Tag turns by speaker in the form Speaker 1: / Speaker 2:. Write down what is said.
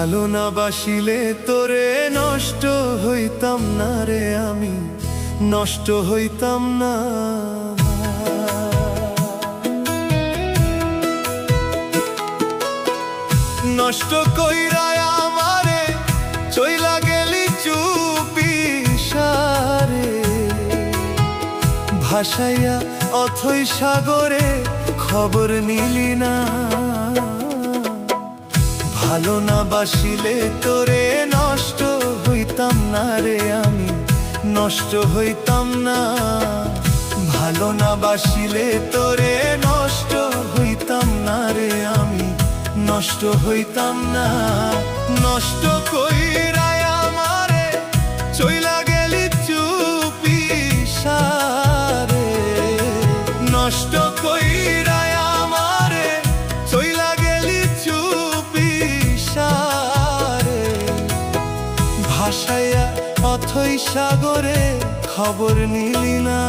Speaker 1: ভালো না বাসিলে তোরে নষ্ট হইতাম না রে, আমি নষ্ট হইতাম না। নষ্ট কইরা আমারে চইলা গেলি চুপি সারে, ভাসাইয়া অথই সাগরে খবর নিলি না। ভালো না বাসিলে তোরে নষ্ট হইতাম না রে, আমি নষ্ট হইতাম না। ভালো না বাসিলে তোরে নষ্ট হইতাম না রে, আমি নষ্ট হইতাম না। নষ্ট কইরা আমারে চইলা গেলি চুপি সারে, নষ্ট কইরা আমারে চইলা গেলি চুপি সারে, ভাসাইয়া অথই সাগরে খবর নিলি না।